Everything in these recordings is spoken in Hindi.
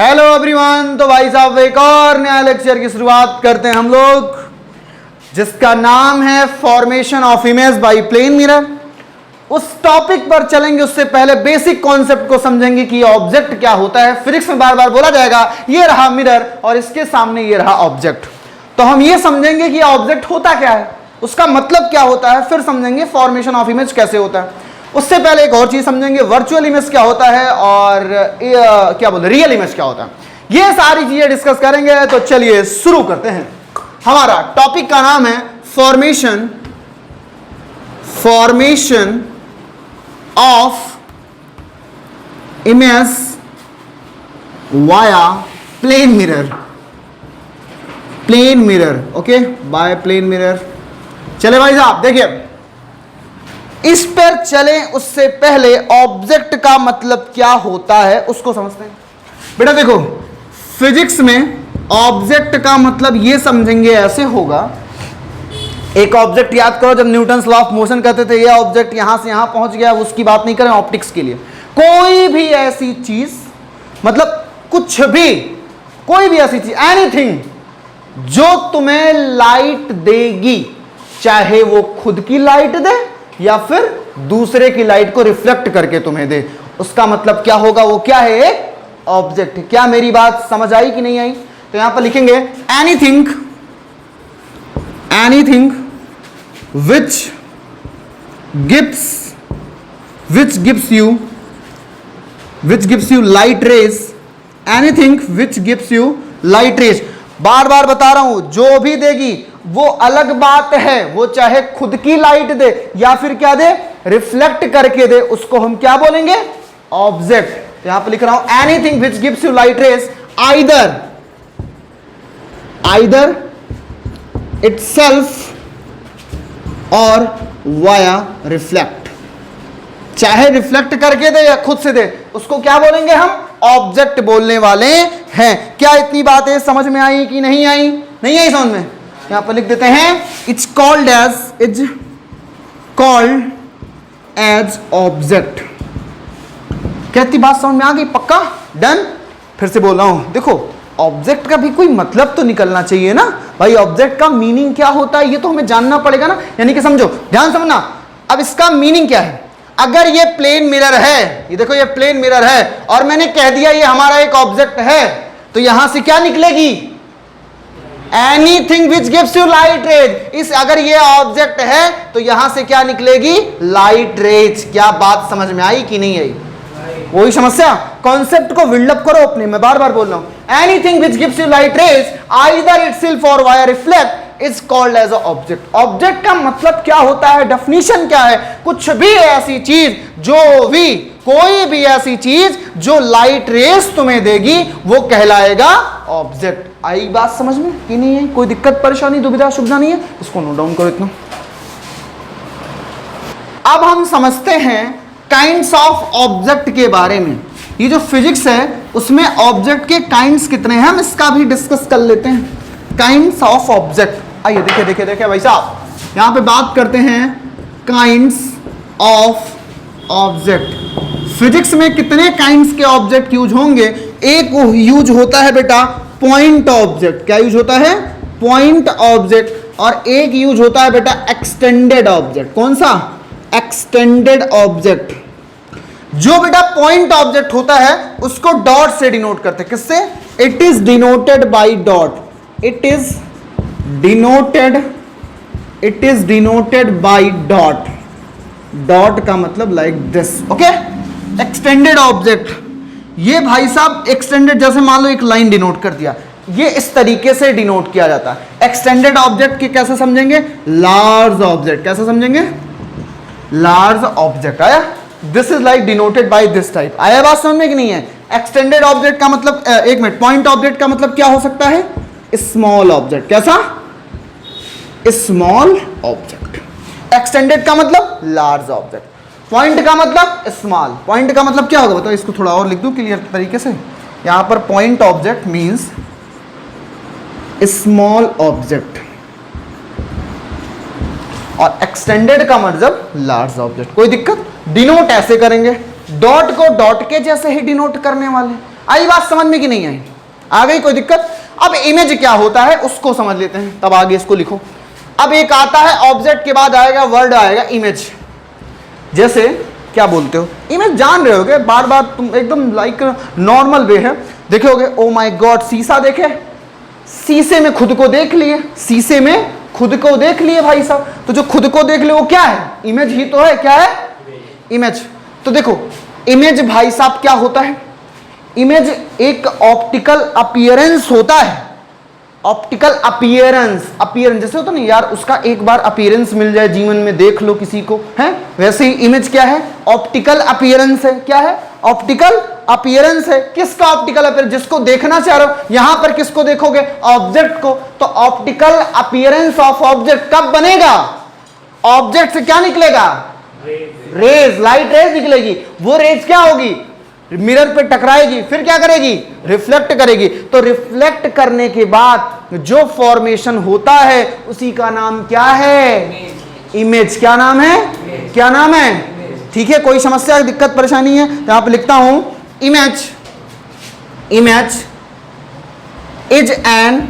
Hello everyone. तो भाई साहब एक और नया लेक्चर की शुरुआत करते हैं हम लोग, जिसका नाम है formation of image by plane mirror. उस टॉपिक पर चलेंगे, उससे पहले बेसिक कॉन्सेप्ट को समझेंगे कि ऑब्जेक्ट क्या होता है। फिजिक्स में बार बार बोला जाएगा ये रहा मिरर और इसके सामने ये रहा ऑब्जेक्ट। तो हम ये समझेंगे कि ऑब्जेक्ट होता क्या है, उसका मतलब क्या होता है, फिर समझेंगे फॉर्मेशन ऑफ इमेज कैसे होता है। उससे पहले एक और चीज समझेंगे, वर्चुअल इमेज क्या होता है और क्या बोलते रियल इमेज क्या होता है। ये सारी चीजें डिस्कस करेंगे। तो चलिए शुरू करते हैं। हमारा टॉपिक का नाम है formation of image via plane mirror. Okay, by plane mirror. चले भाई साहब देखिए, इस पर चले उससे पहले ऑब्जेक्ट का मतलब क्या होता है उसको समझते हैं। बेटा देखो, फिजिक्स में ऑब्जेक्ट का मतलब ये समझेंगे, ऐसे होगा। एक ऑब्जेक्ट याद करो, जब न्यूटन्स लॉ ऑफ मोशन कहते थे ये ऑब्जेक्ट यहां से यहां पहुंच गया, उसकी बात नहीं करें। ऑप्टिक्स के लिए कोई भी ऐसी चीज, मतलब कुछ भी, कोई भी ऐसी चीज, एनीथिंग जो तुम्हें लाइट देगी, चाहे वो खुद की लाइट दे या फिर दूसरे की लाइट को रिफ्लेक्ट करके तुम्हें दे, उसका मतलब क्या होगा, वो क्या है, एक ऑब्जेक्ट। क्या मेरी बात समझ आई कि नहीं आई? तो यहां पर लिखेंगे anything which gives you light rays, anything which gives you light rays। बार बार बता रहा हूं, जो भी देगी वो अलग बात है, वो चाहे खुद की लाइट दे या फिर क्या दे, रिफ्लेक्ट करके दे, उसको हम क्या बोलेंगे, ऑब्जेक्ट। यहां पर लिख रहा हूं anything which gives you light rays either itself or via reflect, चाहे रिफ्लेक्ट करके दे या खुद से दे, उसको क्या बोलेंगे, हम ऑब्जेक्ट बोलने वाले हैं। क्या इतनी बातें समझ में आई कि नहीं आई? नहीं आई समझ में? यहां पर लिख देते हैं इट्स कॉल्ड एज ऑब्जेक्ट। क्या इतनी बात समझ में आ गई? पक्का डन? फिर से बोल रहा हूं, देखो ऑब्जेक्ट का भी कोई मतलब तो निकलना चाहिए ना भाई। ऑब्जेक्ट का मीनिंग क्या होता है ये तो हमें जानना पड़ेगा ना। यानी कि समझो, ध्यान समझना। अब इसका मीनिंग क्या है? अगर ये प्लेन मिरर है, ये देखो ये प्लेन मिरर है और मैंने कह दिया ये हमारा एक ऑब्जेक्ट है, तो यहां से क्या निकलेगी, anything which gives you light raise. इस अगर ये ऑब्जेक्ट है तो यहां से क्या निकलेगी, लाइट रेज। क्या बात समझ में आई कि नहीं आई? वही समस्या, कॉन्सेप्ट को बिल्डअप करो अपने। मैं बार बार बोल रहा हूं, anything which gives you light rays either itself or via reflect is called as object. Object का मतलब क्या होता है, डेफिनेशन क्या है? कुछ भी ऐसी चीज, जो भी, कोई भी ऐसी चीज जो लाइट रेज तुम्हें देगी वो कहलाएगा ऑब्जेक्ट। आई बात समझ में कि नहीं है? कोई दिक्कत परेशानी दुविधा सुविधा नहीं है? इसको नोट डाउन करो इतना। अब हम समझते हैं काइंड्स ऑफ ऑब्जेक्ट के बारे में। ये जो फिजिक्स है उसमें ऑब्जेक्ट के काइंड्स कितने हैं, हम इसका भी डिस्कस कर लेते हैं। काइंड्स ऑफ ऑब्जेक्ट, आइए देखिए भाई साहब, यहां पे बात करते हैं काइंड्स ऑफ ऑब्जेक्ट। फिजिक्स में कितने काइंड्स के ऑब्जेक्ट यूज होंगे? एक यूज होता है बेटा पॉइंट ऑब्जेक्ट। क्या यूज होता है? Point object. और एक यूज होता है बेटा एक्सटेंडेड ऑब्जेक्ट। कौन सा? Extended object. जो बेटा पॉइंट ऑब्जेक्ट होता है उसको डॉट से डिनोट करते हैं। किससे? It is denoted by dot. It is denoted by dot. Dot का मतलब like this. Okay, extended object, ये भाई साहब एक्सटेंडेड, जैसे मान लो एक लाइन डिनोट कर दिया, ये इस तरीके से डिनोट किया जाता है। एक्सटेंडेड ऑब्जेक्ट के कैसे समझेंगे? Large object. कैसे समझेंगे? Large object. आया? This is like denoted by this type. आया बात समझ में कि नहीं है? एक्सटेंडेड ऑब्जेक्ट का मतलब, एक मिनट, पॉइंट ऑब्जेक्ट का मतलब क्या हो सकता है? Small object. कैसा? Small object. एक्सटेंडेड का मतलब लार्ज ऑब्जेक्ट, पॉइंट का मतलब स्मॉल। पॉइंट का मतलब क्या होगा बताओ? इसको थोड़ा और लिख दूं क्लियर तरीके से। यहां पर point object means small object और एक्सटेंडेड का मतलब लार्ज ऑब्जेक्ट। कोई दिक्कत? डिनोट ऐसे करेंगे, डॉट को डॉट के जैसे ही डिनोट करने वाले। आई बात समझ में कि नहीं आई? आ गई कोई दिक्कत? अब इमेज क्या होता है उसको समझ लेते हैं, तब आगे इसको लिखो। अब एक आता है ऑब्जेक्ट के बाद आएगा वर्ड आएगा इमेज। जैसे क्या बोलते हो, इमेज जान रहे होगे, बार बार तुम एकदम लाइक नॉर्मल वे है देखोगे। ओ माय गॉड, शीशा देखे, शीशे में खुद को देख लिए, शीशे में खुद को देख लिए भाई साहब। तो जो खुद को देख लिए वो क्या है? इमेज ही तो है। क्या है? इमेज। तो देखो इमेज भाई साहब क्या होता है? इमेज एक ऑप्टिकल अपीयरेंस होता है। ऑप्टिकल अपीयरेंस, अपीयरेंस जैसे होता नहीं यार, उसका एक बार अपीयरेंस मिल जाए जीवन में, देख लो किसी को, है वैसे ही इमेज क्या है? ऑप्टिकल अपीयरेंस है। क्या है? ऑप्टिकल अपीयरेंस है। किसका ऑप्टिकल अपीयरेंस? जिसको देखना चाह रहे हो। यहां पर किसको देखोगे? ऑब्जेक्ट को। तो ऑप्टिकल अपीयरेंस ऑफ ऑब्जेक्ट कब बनेगा? ऑब्जेक्ट से क्या निकलेगा? रेज, लाइट रेज निकलेगी। वो रेज क्या होगी? मिरर पे टकराएगी, फिर क्या करेगी? रिफ्लेक्ट करेगी। तो रिफ्लेक्ट करने के बाद जो फॉर्मेशन होता है उसी का नाम क्या है? इमेज। क्या नाम है? क्या नाम है? ठीक है, कोई समस्या दिक्कत परेशानी है तो यहां पे लिखता हूं image. Image is an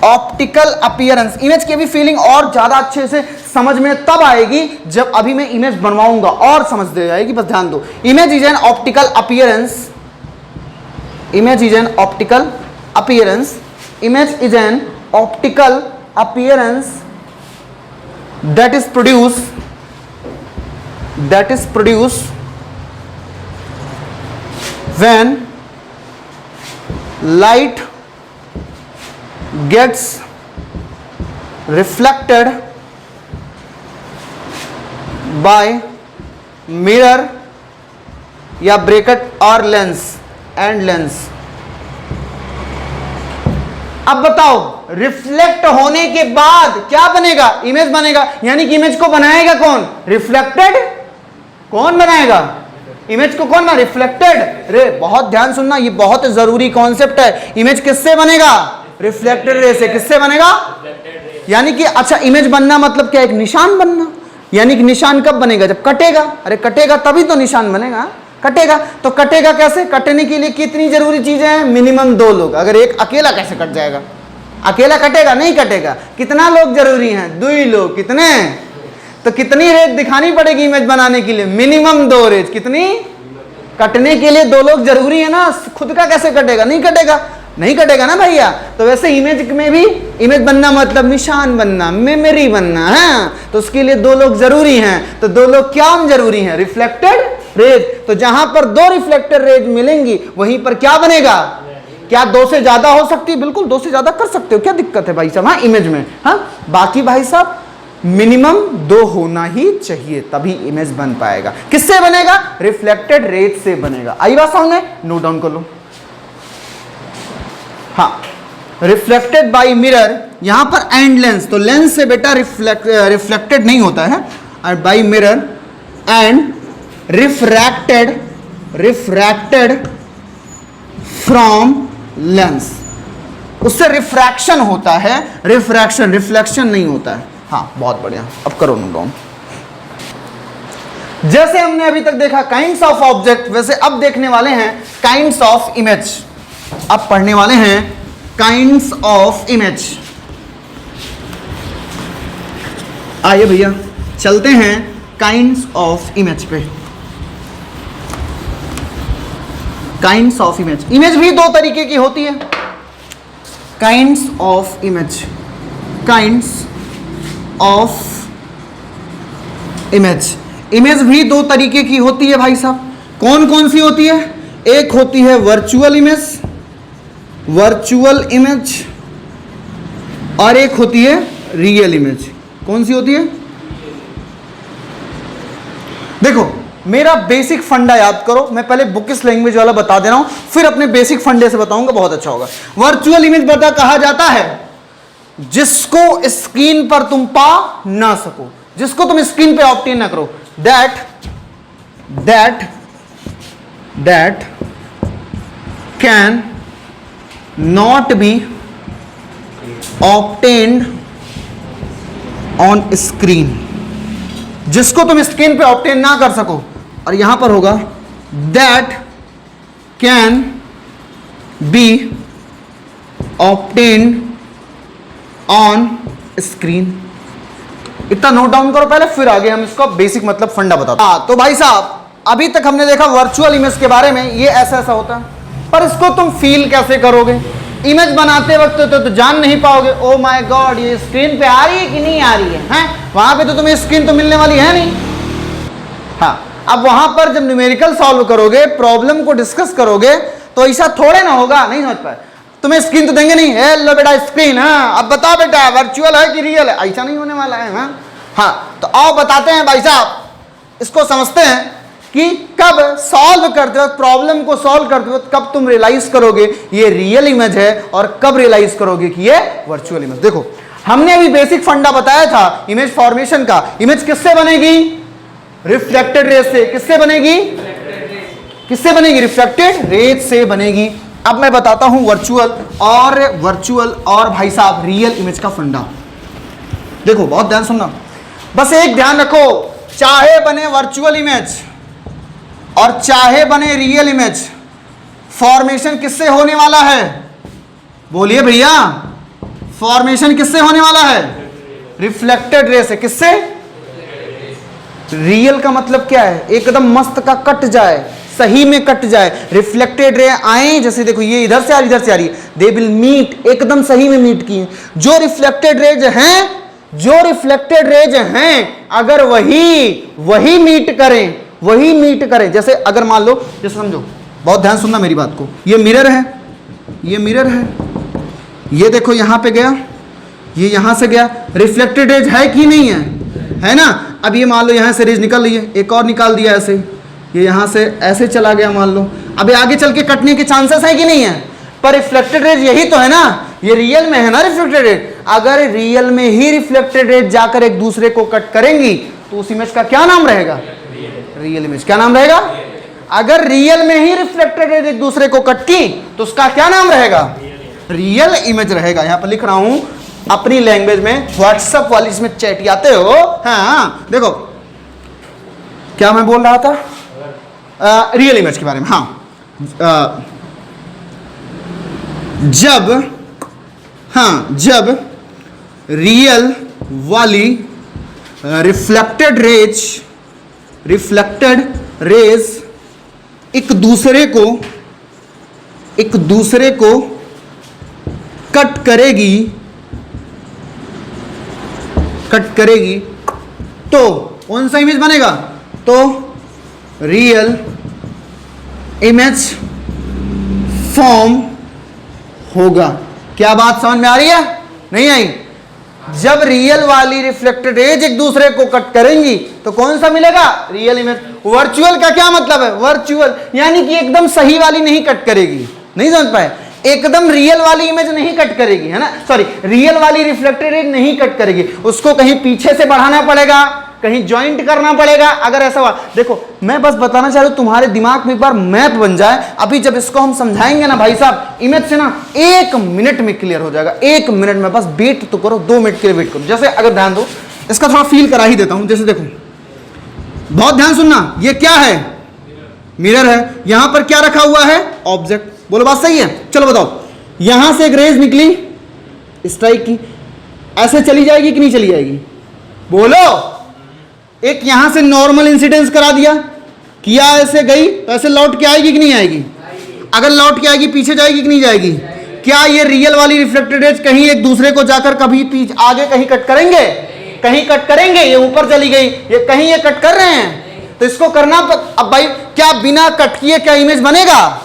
optical appearance. Image की भी फीलिंग और ज्यादा अच्छे से समझ में तब आएगी जब अभी मैं इमेज बनवाऊंगा, और समझ दे जाएगी, बस ध्यान दो। Image is an optical appearance. Image is an optical appearance. Image is an optical appearance that is produced when light gets reflected by mirror या ब्रैकेट और लेंस एंड लेंस। अब बताओ रिफ्लेक्ट होने के बाद क्या बनेगा? इमेज बनेगा। यानी कि इमेज को बनाएगा कौन? रिफ्लेक्टेड। कौन बनाएगा इमेज को? कौन? Reflected ray. बहुत ध्यान सुनना, ये बहुत जरूरी कॉन्सेप्ट है। इमेज किससे बनेगा? रिफ्लेक्टेड रे से। किससे बनेगा? यानी कि अच्छा, इमेज बनना मतलब क्या? एक निशान बनना। यानी कि निशान कब बनेगा? जब कटेगा। अरे कटेगा तभी तो निशान बनेगा। कटेगा तो कटेगा कैसे? कटने के लिए कितनी जरूरी चीजें हैं? मिनिमम 2 लोग। अगर एक अकेला कैसे कट जाएगा? अकेला कटेगा? नहीं कटेगा। कितना लोग जरूरी हैं? 2 लोग। कितने? तो कितनी रेज दिखानी पड़ेगी इमेज बनाने के लिए? Minimum 2 rays. कितनी? कटने के लिए 2 लोग जरूरी है ना। खुद का कैसे कटेगा? नहीं कटेगा। नहीं कटेगा ना भैया। तो वैसे इमेज में भी, इमेज बनना मतलब निशान बनना, मेमोरी बनना है। तो उसके लिए 2 लोग जरूरी हैं। तो 2 लोग क्या जरूरी हैं? Reflected raise. तो जहां पर 2 रिफ्लेक्टेड रेज मिलेंगी वहीं पर क्या बनेगा? क्या 2 से ज्यादा हो सकती है? बिल्कुल 2 से ज्यादा कर सकते हो, क्या दिक्कत है भाई साहब? हाँ इमेज में, हाँ बाकी भाई साहब मिनिमम 2 होना ही चाहिए, तभी इमेज बन पाएगा। किससे बनेगा? रिफ्लेक्टेड रेज से बनेगा। आई बात समझ में? नोट डाउन कर लो। हाँ, रिफ्लेक्टेड बाई मिरर, यहां पर एंड लेंस, तो लेंस से बेटा रिफ्लेक्टेड नहीं होता है, और by mirror and refracted from lens. उससे रिफ्रैक्शन होता है, रिफ्लेक्शन नहीं होता है। हाँ बहुत बढ़िया, अब करो नोट डाउन। जैसे हमने अभी तक देखा काइंड्स ऑफ ऑब्जेक्ट, वैसे अब देखने वाले हैं काइंड्स ऑफ इमेज। अब पढ़ने वाले हैं काइंड्स ऑफ इमेज। आइए भैया चलते हैं काइंड्स ऑफ इमेज पे। Kinds of image. इमेज भी 2 तरीके की होती है। Kinds of image, kinds of image. Image भी 2 तरीके की होती है भाई साहब। कौन कौन सी होती है? एक होती है वर्चुअल इमेज, और एक होती है रियल इमेज। कौन सी होती है? देखो मेरा बेसिक फंडा याद करो। मैं पहले बुकिश लैंग्वेज वाला बता दे रहा हूं, फिर अपने बेसिक फंडे से बताऊंगा, बहुत अच्छा होगा। वर्चुअल इमेज बता कहा जाता है जिसको स्क्रीन पर तुम पा ना सको, जिसको तुम स्क्रीन पे ऑब्टेन ना करो। That can not be obtained on screen, जिसको तुम स्क्रीन पे ऑब्टेन ना कर सको। और यहां पर होगा that can be obtained on screen. इतना नोट डाउन करो पहले, फिर आगे हम इसका बेसिक मतलब फंडा बताते हैं। तो भाई साहब अभी तक हमने देखा वर्चुअल इमेज के बारे में, ये ऐसा ऐसा होता है, पर इसको तुम फील कैसे करोगे? इमेज बनाते वक्त तो जान नहीं पाओगे, ओ माय गॉड ये स्क्रीन पे आ रही है कि नहीं आ रही है, हैं? वहां पे तो तुम्हें स्क्रीन तो मिलने वाली है नहीं। हाँ, अब वहां पर जब न्यूमेरिकल सॉल्व करोगे, प्रॉब्लम को डिस्कस करोगे, तो ऐसा थोड़े ना होगा, नहीं समझ पाए, तुम्हें स्क्रीन तो देंगे नहीं, हेलो बेटा स्क्रीन, हाँ अब बताओ बेटा वर्चुअल है कि रियल है, ऐसा नहीं होने वाला है। हाँ तो आओ बताते हैं भाई साहब, इसको समझते हैं कि कब सॉल्व करते वक्त, प्रॉब्लम को सॉल्व करते वक्त कब तुम रियलाइज करोगे ये रियल इमेज है और कब रियलाइज करोगे कि ये वर्चुअल इमेज। देखो हमने अभी बेसिक फंडा बताया था इमेज फॉर्मेशन का। इमेज किससे बनेगी? रिफ्लेक्टेड रेज से। किससे बनेगी? किससे बनेगी? रिफ्लेक्टेड रेज से बनेगी। अब मैं बताता हूं वर्चुअल और भाई साहब रियल इमेज का फंडा। देखो बहुत ध्यान सुनना, बस एक ध्यान रखो, चाहे बने वर्चुअल इमेज और चाहे बने रियल इमेज, फॉर्मेशन किससे होने वाला है? बोलिए भैया, फॉर्मेशन किससे होने वाला है? रिफ्लेक्टेड रे से। किससे? रियल का मतलब क्या है? एकदम मस्त का कट जाए, सही में कट जाए। रिफ्लेक्टेड रे आए, जैसे देखो ये इधर से आ रही इधर से आ रही है, दे विल मीट, एकदम सही में मीट की। जो रिफ्लेक्टेड रेज हैं, अगर वही मीट करें, जैसे अगर मान लो, जैसे समझो, बहुत ध्यान सुनना मेरी बात को, ये मिरर है, ये देखो यहां पे गया, ये यहां से गया, रिफ्लेक्टेड रेज है कि नहीं है ना? अब ये मान लो यहां से रेज निकल रही है, एक और निकाल दिया ऐसे, ये यहां से ऐसे चला गया मान लो, अब आगे चल के कटने के चांसेस है कि नहीं है? पर रिफ्लेक्टेड रेज यही तो है ना, ये रियल में है ना रिफ्लेक्टेड रेज। अगर रियल में ही रिफ्लेक्टेड रेज जाकर एक दूसरे को कट करेंगी तो उस इमेज का क्या नाम रहेगा? Real image. क्या नाम रहेगा? अगर रियल में ही रिफ्लेक्टेड रेज एक दूसरे को कट की तो उसका क्या नाम रहेगा? रियल इमेज रहेगा। यहां पर लिख रहा हूं अपनी लैंग्वेज में, व्हाट्सएप वाली इसमें चैटियाते हो। हाँ देखो क्या मैं बोल रहा था, रियल इमेज के बारे में। हाँ जब रियल वाली रिफ्लेक्टेड रेज एक दूसरे को कट करेगी तो कौन सा इमेज बनेगा? तो रियल इमेज फॉर्म होगा। क्या बात समझ में आ रही है? नहीं आई? जब रियल वाली रिफ्लेक्टेड रेज एक दूसरे को कट करेंगी तो कौन सा मिलेगा? Real image. वर्चुअल का क्या मतलब है? वर्चुअल यानी कि एकदम सही वाली नहीं कट करेगी। नहीं समझ पाए? एकदम रियल वाली इमेज नहीं कट करेगी, है ना, सॉरी, रियल वाली रिफ्लेक्टेड रेज नहीं कट करेगी, उसको कहीं पीछे से बढ़ाना पड़ेगा, कहीं ज्वाइंट करना पड़ेगा। अगर ऐसा हुआ, देखो मैं बस बताना चाह रहा हूं, तुम्हारे दिमाग में एक बार मैप बन जाए। अभी जब इसको हम समझाएंगे ना भाई साहब, इमेज से ना 1 मिनट में क्लियर हो जाएगा। 1 मिनट में, बस वेट तो करो, 2 मिनट के लिए वेट करो। जैसे अगर ध्यान दो, इसका थोड़ा फील करा ही देता हूं। जैसे देखो, बहुत ध्यान सुनना, ये क्या है? मिरर है। यहां पर क्या रखा हुआ है? ऑब्जेक्ट। बोलो बात सही है? चलो बताओ, यहां से एक रेज निकली, स्ट्राइक की, ऐसे चली जाएगी कि नहीं चली जाएगी? बोलो। एक यहां से नॉर्मल इंसिडेंस करा दिया, किया, ऐसे गई तो ऐसे लौट के आएगी कि नहीं आएगी? अगर लौट के आएगी, पीछे जाएगी कि नहीं जाएगी? क्या ये रियल वाली रिफ्लेक्टेड रेज कहीं एक दूसरे को जाकर कभी पीछे आगे कहीं कट करेंगे? कहीं कट करेंगे? ये ऊपर चली गई, ये कहीं ये कट कर रहे हैं, तो इसको करना। अब भाई क्या बिना कट किए क्या इमेज बनेगा?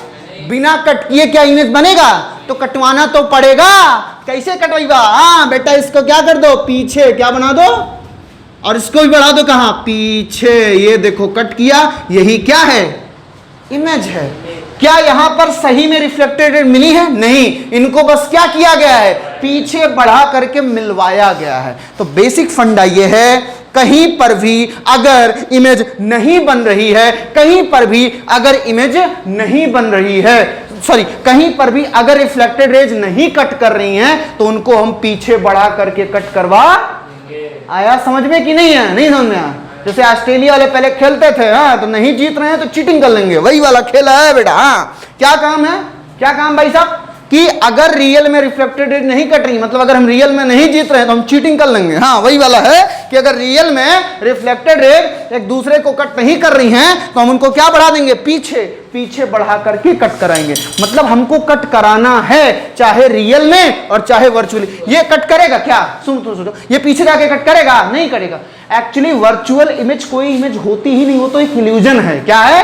बिना कट किए क्या इमेज बनेगा? तो कटवाना तो पड़ेगा। कैसे कटवाइबा? हाँ बेटा, इसको क्या कर दो, पीछे क्या बना दो, और इसको भी बढ़ा दो, कहां? पीछे। ये देखो कट किया, यही क्या है? इमेज है। क्या यहां पर सही में रिफ्लेक्टेड मिली है? नहीं, इनको बस क्या किया गया है? पीछे बढ़ा करके मिलवाया गया है। तो बेसिक फंडा ये है, कहीं पर भी अगर इमेज नहीं बन रही है, कहीं पर भी अगर इमेज नहीं बन रही है, सॉरी, कहीं पर भी अगर रिफ्लेक्टेड रेज नहीं कट कर रही हैं, तो उनको हम पीछे बढ़ा करके कट करवा। आया समझ में कि नहीं है? नहीं समझ में आया? जैसे ऑस्ट्रेलिया वाले पहले खेलते थे, हाँ, तो नहीं जीत रहे हैं तो चीटिंग कर लेंगे, वही वाला खेल है बेटा। हाँ, क्या काम है, क्या काम भाई साहब, कि अगर रियल में रिफ्लेक्टेड रेज नहीं कट रही, मतलब अगर हम रियल में नहीं जीत रहे हैं तो हम चीटिंग कर लेंगे। हाँ वही वाला है कि अगर रियल में रिफ्लेक्टेड रेज एक दूसरे को कट नहीं कर रही हैं तो हम उनको क्या बढ़ा देंगे, पीछे पीछे बढ़ा करके कट कराएंगे। मतलब हमको कट कराना है चाहे रियल में और चाहे वर्चुअली। ये कट करेगा क्या, सुनो, ये पीछे जाके कट करेगा, नहीं करेगा। एक्चुअली वर्चुअल इमेज कोई इमेज होती ही नहीं, वो तो एक इल्यूजन है। क्या है,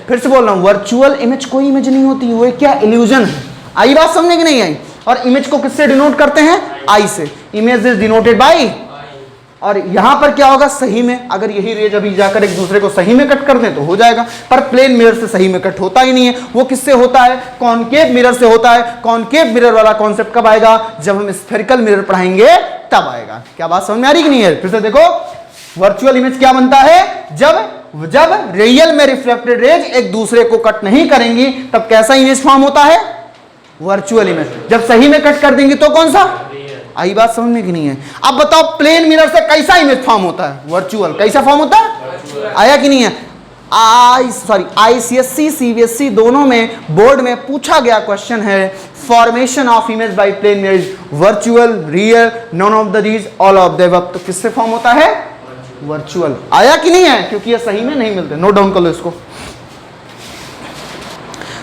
फिर से बोल रहा हूं, वर्चुअल इमेज कोई इमेज नहीं होती, वो क्या इल्यूजन है। आई बात समझने की नहीं आई। और इमेज को किससे डिनोट करते हैं, आई से। Image is denoted by. और यहां पर क्या होगा, सही में अगर यही रेज अभी जाकर एक दूसरे को सही में कट कर दें तो हो जाएगा, पर प्लेन मिरर से सही में कट होता ही नहीं है। वो किससे होता है, कॉनकेव मिरर से होता है। कॉनकेव मिरर वाला कॉन्सेप्ट कब आएगा, जब हम स्फेरिकल मिरर पढ़ाएंगे तब आएगा। क्या बात समझ में आ रही कि नहीं है। फिर से देखो, वर्चुअल इमेज क्या बनता है, जब रियल में रिफ्लेक्टेड रेज एक दूसरे को कट नहीं करेंगी तब कैसा इमेज फॉर्म होता है, वर्चुअल इमेज। जब सही में कट कर देंगे तो कौन सा, आई बात समझने की नहीं है। अब बताओ प्लेन मिरर से कैसा इमेज फॉर्म होता है, वर्चुअल। कैसा फॉर्म होता है, आया कि नहीं है। ICSE CBSE दोनों में बोर्ड में पूछा गया क्वेश्चन है, formation of image by plane mirror, virtual, real, none of the these, all of the above. तो किससे फॉर्म होता है, वर्चुअल। आया कि नहीं है, क्योंकि ये सही में नहीं मिलते। नोट डाउन कर लो इसको।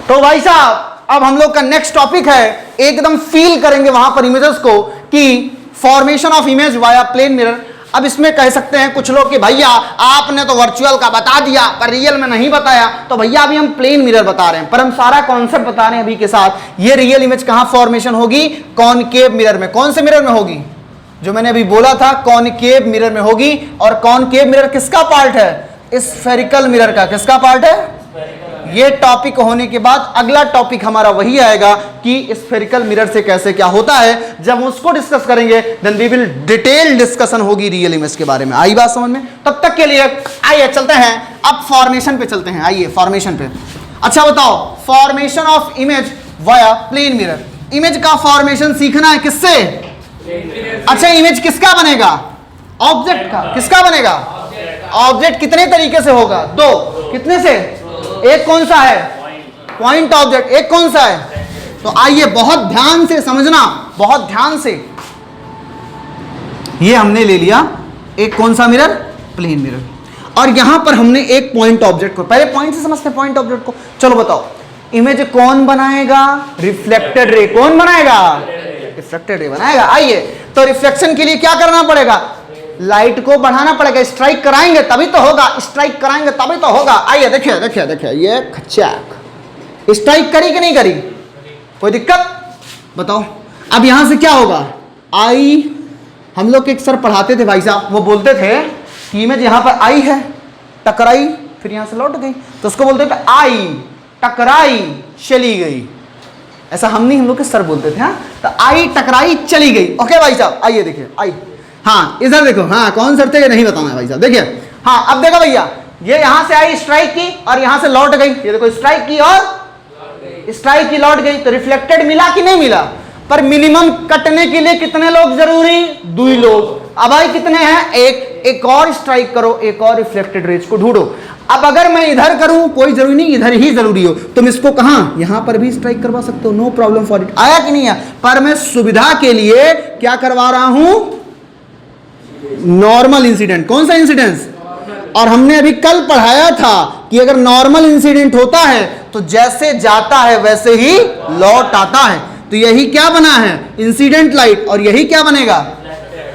तो भाई साहब अब हम लोग का नेक्स्ट टॉपिक है, एकदम फील करेंगे वहां पर इमेजेस को कि formation of image via plane mirror. अब इसमें कह सकते हैं कुछ लोग कि भैया आपने तो वर्चुअल का बता दिया पर रियल में नहीं बताया, तो भैया अभी हम प्लेन मिरर बता रहे हैं, पर हम सारा कॉन्सेप्ट बता रहे हैं अभी के साथ। ये रियल इमेज कहां फॉर्मेशन होगी, कॉनकेव मिरर में। कौन से मिरर में होगी, जो मैंने अभी बोला था, कॉनकेव मिरर में होगी। और कॉनकेव मिरर किसका पार्ट है, स्फेरिकल मिरर का। किसका पार्ट है, ये टॉपिक होने के बाद अगला टॉपिक हमारा वही आएगा कि स्फेरिकल मिरर से कैसे क्या होता है। जब उसको डिस्कस करेंगे then we will detail discussion होगी रियल इमेज के बारे में। आई बात समझ में। तब तक के लिए आइए चलते हैं, अब फॉर्मेशन पे चलते हैं। आइए फॉर्मेशन पे। अच्छा बताओ, formation of image via plane mirror. Image का फॉर्मेशन सीखना है किससे, अच्छा इमेज किसका बनेगा, ऑब्जेक्ट का। किसका बनेगा, ऑब्जेक्ट। कितने तरीके से होगा, दो। कितने से, एक कौन सा है, पॉइंट ऑब्जेक्ट। एक कौन सा है, तो आइए बहुत ध्यान से समझना, बहुत ध्यान से। ये हमने ले लिया एक कौन सा मिरर, प्लेन मिरर, और यहां पर हमने एक पॉइंट ऑब्जेक्ट को, पहले पॉइंट से समझते हैं पॉइंट ऑब्जेक्ट को। चलो बताओ, इमेज कौन बनाएगा, रिफ्लेक्टेड रे। कौन बनाएगा, रिफ्लेक्टेड रे बनाएगा। आइए, तो रिफ्लेक्शन के लिए क्या करना पड़ेगा, लाइट को बढ़ाना पड़ेगा। स्ट्राइक कराएंगे तभी तो होगा, स्ट्राइक कराएंगे तभी तो होगा। आइए देखिए देखिए देखिए, ये खच्चाक स्ट्राइक करी कि नहीं करी, कोई दिक्कत बताओ। अब यहां से क्या होगा, आई, हम लोग एक सर पढ़ाते थे भाई साहब, वो बोलते थे कि इमेज यहां पर आई है, टकराई, फिर यहां से लौट गई, तो उसको बोलते थे आई, टकराई, चली गई। ऐसा हम नहीं, हम लोग के सर बोलते थे। हाँ, तो आई, टकराई, चली गई। ओके भाई साहब, आइए देखिए, आई, हाँ इधर देखो, हाँ कौन सर थे ये नहीं बताना है भाई साहब। देखिए, हाँ अब देखो भैया, ये यहां से आई, स्ट्राइक की और यहां से लौट गई। ये देखो, स्ट्राइक की और स्ट्राइक की, लौट गई। तो रिफ्लेक्टेड मिला कि नहीं मिला, पर मिनिमम कटने के लिए कितने लोग जरूरी, 2 लोग। अब आई कितने हैं, एक और स्ट्राइक करो, एक और रिफ्लेक्टेड रेज को ढूंढो। अब अगर मैं इधर करूं, कोई जरूरी नहीं इधर ही जरूरी हो, तुम इसको कहां, यहां पर भी स्ट्राइक करवा सकते हो, नो प्रॉब्लम फॉर इट। आया कि नहीं है, पर मैं सुविधा के लिए क्या करवा रहा हूं, नॉर्मल इंसिडेंट। कौन सा इंसिडेंस, और हमने अभी कल पढ़ाया था कि अगर नॉर्मल इंसिडेंट होता है तो जैसे जाता है वैसे ही लौट आता है। तो यही क्या बना है, इंसिडेंट लाइट, और यही क्या बनेगा,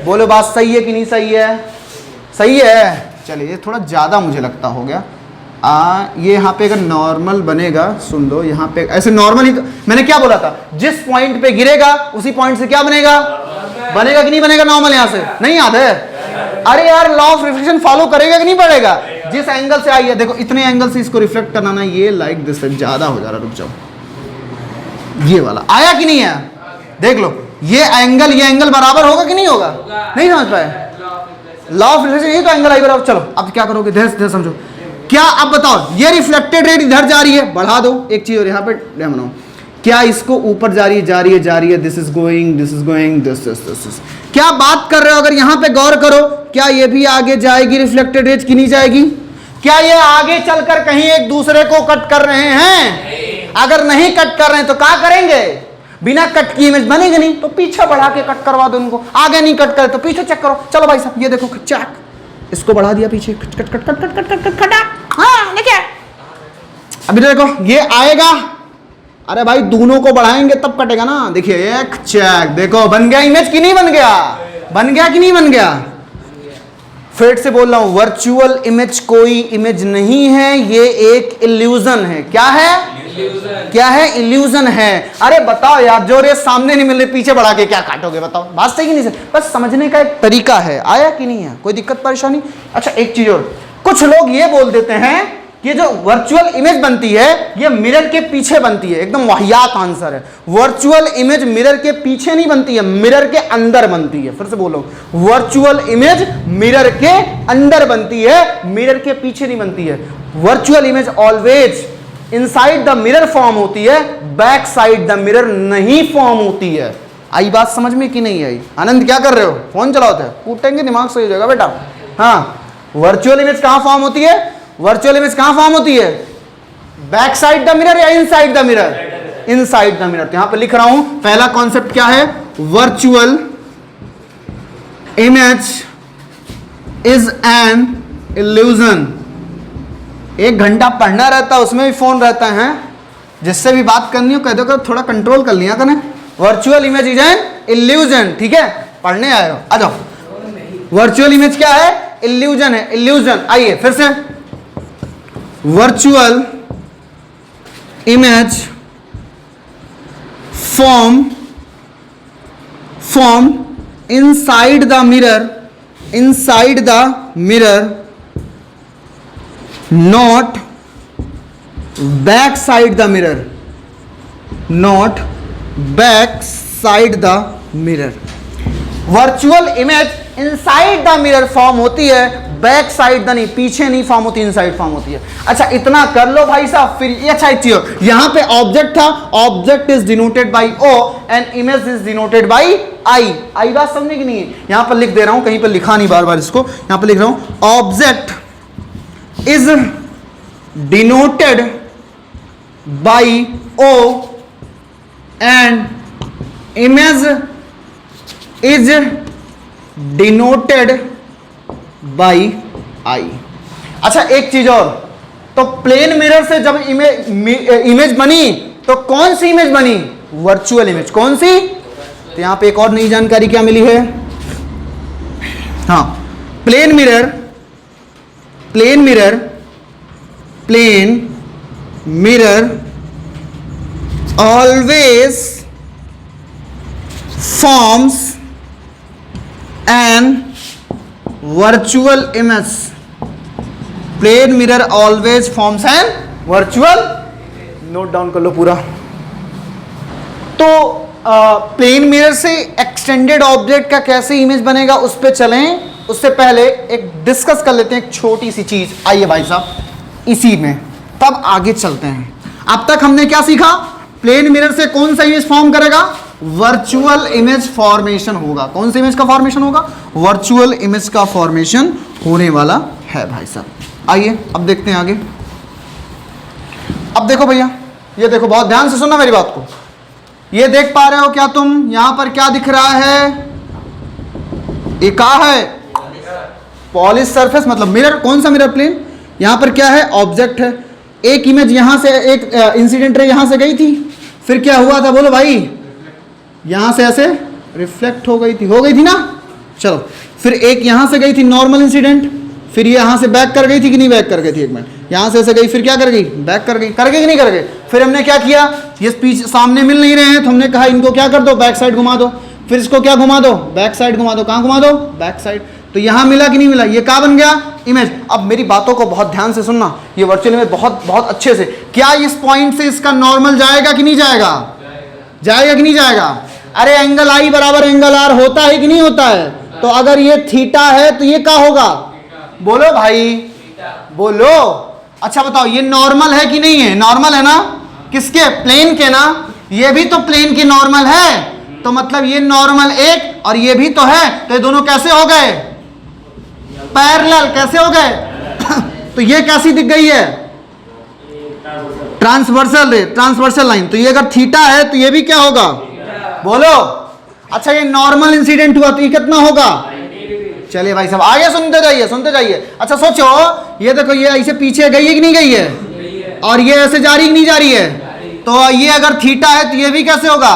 बोलो बात सही है कि नहीं सही है, सही है। चलिए, थोड़ा ज्यादा मुझे लगता हो गया। ये यहाँ पे अगर नॉर्मल बनेगा, सुन लो, यहाँ पे ऐसे नॉर्मल ही तो, मैंने क्या बोला था, जिस पॉइंट पे गिरेगा उसी पॉइंट से क्या बनेगा, बनेगा कि नहीं बनेगा नॉर्मल। यहां से नहीं याद है, अरे यार लॉ ऑफ रिफ्लेक्शन फॉलो करेगा कि नहीं पड़ेगा, जिस एंगल से आई है, देखो इतने एंगल से इसको रिफ्लेक्ट करना ना, ये लाइक दिस ज्यादा हो जा रहा, रुक जाओ, ये वाला आया कि नहीं है, देख लो, ये एंगल बराबर होगा कि नहीं होगा, नहीं समझ पाए, लॉ ऑफ रिफ्लेक्शन ये तो एंगल आई बराबर। चलो अब क्या करोगे, धीरे समझो। क्या अब बताओ, ये रिफ्लेक्टेड रेट इधर जा रही है, बढ़ा दो एक चीज, और यहाँ पे बनाओ, क्या इसको ऊपर जा रही है, दिस इज गोइंग, दिस। क्या बात कर रहे हो, अगर यहां पे गौर करो, क्या ये भी आगे जाएगी रिफ्लेक्टेड रेज की नहीं जाएगी, क्या ये आगे चलकर कहीं एक दूसरे को कट कर रहे हैं, अगर नहीं कट कर रहे हैं तो क्या करेंगे, बिना कट की इमेज बनेगी नहीं, तो पीछे बढ़ा के कट करवा दो इनको। आगे नहीं कट करे तो पीछे चेक करो। चलो भाई साहब ये देखो चेक, इसको बढ़ा दिया पीछे, cut cut cut cut cut cut cut खटा। हाँ देखिए अभी देखो ये आएगा, अरे भाई दोनों को बढ़ाएंगे तब कटेगा ना। देखिए एक चेक, देखो बन गया इमेज कि नहीं बन गया, बन गया कि नहीं बन गया। फिर से बोल रहा हूं, वर्चुअल इमेज कोई इमेज नहीं है, ये एक इल्यूजन है। क्या है, क्या है, इल्यूजन है। अरे बताओ यार, जो रे सामने नहीं मिल रही पीछे बढ़ा के क्या काटोगे, बताओ बात सही नहीं सही। बस समझने का एक तरीका है, आया कि नहीं है, कोई दिक्कत परेशानी। अच्छा एक चीज और, कुछ लोग ये बोल देते हैं कि जो वर्चुअल इमेज बनती है ये मिरर के पीछे बनती है। एकदम वाहियात आंसर है। वर्चुअल इमेज मिरर के पीछे नहीं बनती है, मिरर के अंदर बनती है। फिर से बोलो, वर्चुअल इमेज मिरर के अंदर बनती है, मिरर के पीछे नहीं बनती है। Virtual image always inside the mirror form होती है, बैक साइड द मिरर नहीं फॉर्म होती है। आई बात समझ में कि नहीं आई। आनंद क्या कर रहे हो, फोन चलाते हैं, कूटेंगे दिमाग सही हो जाएगा बेटा। हाँ, वर्चुअल इमेज कहां फॉर्म होती है, वर्चुअल इमेज कहां फॉर्म होती है, बैक साइड द मिरर या inside the mirror, inside the mirror. तो यहां पर लिख रहा हूं, पहला कॉन्सेप्ट क्या है, virtual image is an illusion. 1 घंटा पढ़ना रहता है, उसमें भी फोन रहता है, जिससे भी बात करनी हो कह दो, थोड़ा कंट्रोल कर लिया करें। Virtual image is an illusion, ठीक है, पढ़ने आए हो, आ जाओ। वर्चुअल इमेज क्या है, इल्यूजन है, इल्यूजन। आइए फिर से, virtual image form inside the mirror not back side the mirror, not back side the mirror। Virtual image inside the mirror form होती है, बैक साइड द नहीं, पीछे नहीं फॉर्म होती, इनसाइड फॉर्म होती है। अच्छा इतना कर लो भाई साहब। फिर ये अच्छा एक चीज, यहां पे ऑब्जेक्ट था, object is denoted by O and image is denoted by I. आई बात समझने की नहीं है, यहां पर लिख दे रहा हूं, कहीं पर लिखा नहीं बार बार इसको, यहां पर लिख रहा हूं, object is denoted by O and image is denoted by I। अच्छा एक चीज और, तो प्लेन मिरर से जब इमेज बनी तो कौन सी इमेज बनी, वर्चुअल इमेज। कौन सी, तो यहां पे एक और नई जानकारी क्या मिली है, हाँ, plane mirror always forms an virtual image। Plane mirror always forms an virtual, note down कर लो पूरा। तो प्लेन मिरर से एक्सटेंडेड ऑब्जेक्ट का कैसे इमेज बनेगा उस पे चलें, उससे पहले एक डिस्कस कर लेते हैं एक छोटी सी चीज। आइए भाई साहब इसी में, तब आगे चलते हैं। अब तक हमने क्या सीखा, प्लेन मिरर से कौन सा इमेज फॉर्म करेगा, वर्चुअल इमेज फॉर्मेशन होगा। कौन सा इमेज का फॉर्मेशन होगा, वर्चुअल इमेज का फॉर्मेशन होने वाला है भाई साहब। आइए अब देखते हैं आगे। अब देखो भैया, ये देखो, बहुत ध्यान से सुनना मेरी बात को। ये देख पा रहे हो क्या तुम, यहां पर क्या दिख रहा है, ये क्या है, पॉलिश सरफेस, मतलब मिरर। कौन सा मिरर, प्लेन। यहां पर क्या है, ऑब्जेक्ट है। एक इमेज यहां से, एक इंसिडेंट रे यहां से गई थी, फिर क्या हुआ था बोलो भाई, यहां से ऐसे रिफ्लेक्ट हो गई थी ना। चलो फिर एक यहां से गई थी नॉर्मल इंसिडेंट, फिर ये यहां से बैक कर गई थी कि नहीं बैक कर गई थी, एक मिनट, यहां से ऐसे गई, फिर क्या कर गई, बैक कर गई कि नहीं कर गई। फिर हमने क्या किया, ये पीछे सामने मिल नहीं रहे हैं तो हमने कहा इनको क्या कर दो, बैक साइड घुमा दो। फिर इसको क्या घुमा दो, बैक साइड घुमा दो। कहां घुमा दो, बैक साइड। तो यहां मिला कि नहीं मिला, ये क्या बन गया, इमेज। अब मेरी बातों को बहुत ध्यान से सुनना, ये वर्चुअल इमेज बहुत बहुत अच्छे से। क्या इस पॉइंट से इसका नॉर्मल जाएगा कि नहीं जाएगा, जाएगा कि नहीं जाएगा। अरे एंगल आई बराबर एंगल आर होता है कि नहीं होता है। तो अगर ये थीटा है तो ये क्या होगा, बोलो भाई, बोलो। अच्छा बताओ, ये नॉर्मल है कि नहीं है, नॉर्मल है ना, किसके, प्लेन के ना। ये भी तो प्लेन के नॉर्मल है, तो मतलब ये नॉर्मल एक और ये भी तो है, तो ये दोनों कैसे हो गए, पैरेलल। कैसे हो गए तो ये कैसी दिख गई है, ट्रांसवर्सल रे, ट्रांसवर्सल लाइन, तो ये अगर थीटा है तो ये भी क्या होगा, बोलो। अच्छा ये नॉर्मल इंसिडेंट हुआ तो ये कितना होगा, चलिए भाई साहब आगे सुनते जाइए, सुनते जाइए। अच्छा सोचो, ये देखो ये ऐसे पीछे गई है कि नहीं गई है, और ये ऐसे जा रही कि नहीं जा रही है, तो ये अगर थीटा है तो ये भी कैसे होगा,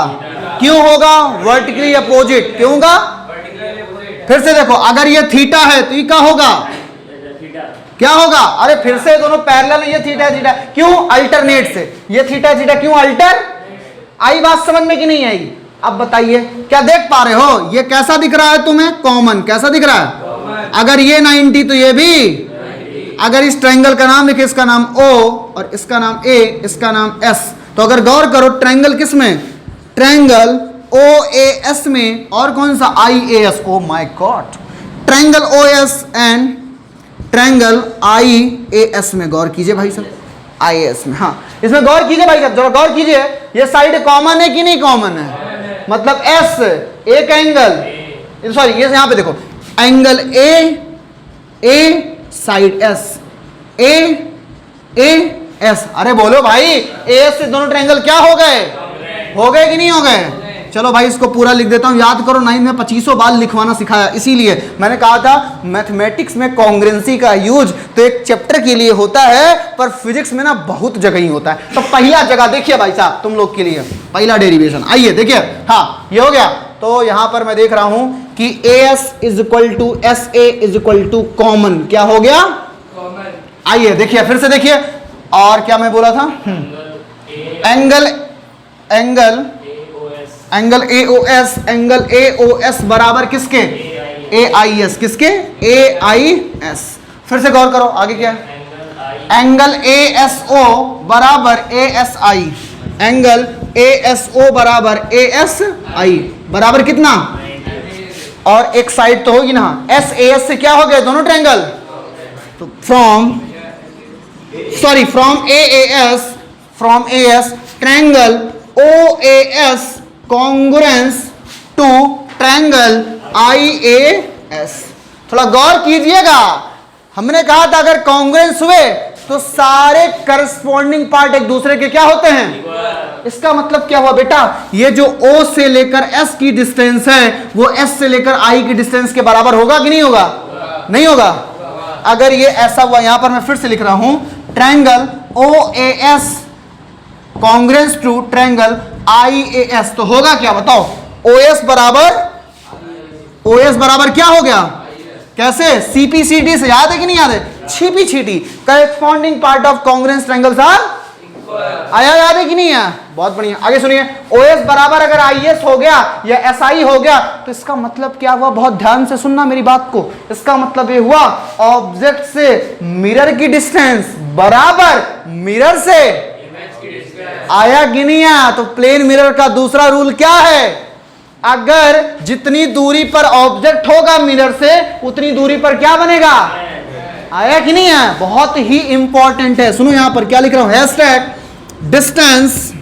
क्यों होगा, वर्टिकली अपोजिट, क्यों होगा। फिर से देखो, अगर ये थीटा है तो ये क्या होगा, क्या होगा, अरे फिर से दोनों पैरेलल, ये थीटा थीटा, क्यों, अल्टरनेट से, ये थीटा थीटा क्यों अल्टर, आई बात समझ में कि नहीं आई। अब बताइए क्या देख पा रहे हो, ये कैसा दिख रहा है तुम्हें, कॉमन, कैसा दिख रहा है, अगर ये 90 तो ये भी, अगर इस ट्रायंगल का नाम लिखे, इसका नाम O और इसका नाम A, इसका नाम S, तो अगर गौर करो ट्रायंगल किस में, ट्रायंगल OAS में, और कौन सा IAS, oh my God, triangle OS and triangle IAS में गौर कीजिए भाई साहब, IAS में, हाँ इसमें गौर कीजिए भाई साहब, जरा गौर कीजिए, ये साइड कॉमन है कि नहीं कॉमन है, मतलब S एक एंगल, सॉरी ये यहां पे देखो, angle A side S, A S, अरे बोलो भाई, AS से दोनों ट्रायंगल क्या हो गए, हो गए कि नहीं हो गए। चलो भाई इसको पूरा लिख देता हूं, याद करो 9 में 2500 बार लिखवाना सिखाया, इसीलिए मैंने कहा था मैथमेटिक्स में कॉन्ग्रुएंसी का यूज तो एक चैप्टर के लिए होता है, पर फिजिक्स में ना बहुत जगह ही होता है। तो पहला जगह देखिए भाई साहब तुम लोग के लिए, पहला डेरिवेशन, आइए देखिए, हाँ ये हो गया। तो यहां पर मैं देख रहा हूं कि AS is equal to SA is equal to common, क्या हो गया, आइए देखिए फिर से देखिए, और क्या मैं बोला था, एंगल AOS, एंगल AOS बराबर किसके, AIS, किसके, AIS। फिर से गौर करो आगे क्या है, एंगल ASO बराबर ASI, एंगल ASO बराबर ASI बराबर कितना, और एक साइड तो होगी ना, SAS से क्या हो गए दोनों ट्रायंगल, तो from AS triangle OAS congruence to triangle IAS। थोड़ा गौर कीजिएगा, हमने कहा था अगर कॉन्ग्रुएंस हुए तो सारे करस्पॉन्डिंग पार्ट एक दूसरे के क्या होते हैं, इसका मतलब क्या हुआ बेटा, ये जो O से लेकर S की डिस्टेंस है वो S से लेकर I की डिस्टेंस के बराबर होगा कि नहीं होगा, नहीं होगा। अगर ये ऐसा हुआ, यहां पर मैं फिर से लिख रहा हूं, triangle OAS congruence to triangle IAS, तो होगा क्या बताओ, OS बराबर क्या हो गया, कैसे, CPCT से, याद है कि नहीं याद है, छिपी छीटी, corresponding part of congruence triangles are, आया याद है कि नहीं है, बहुत बढ़िया। आगे सुनिए, OS बराबर अगर IS हो गया या SI हो गया तो इसका मतलब क्या हुआ, बहुत ध्यान से सुनना मेरी बात को, इसका मतलब ये हुआ ऑब्जेक्ट से मिरर की डिस्टेंस बराबर मिरर से, आया कि नहीं आया। तो प्लेन मिरर का दूसरा रूल क्या है, अगर जितनी दूरी पर ऑब्जेक्ट होगा मिरर से उतनी दूरी पर क्या बनेगा, आया कि नहीं है, बहुत ही इंपॉर्टेंट है। सुनो यहां पर क्या लिख रहा हूं, hashtag distance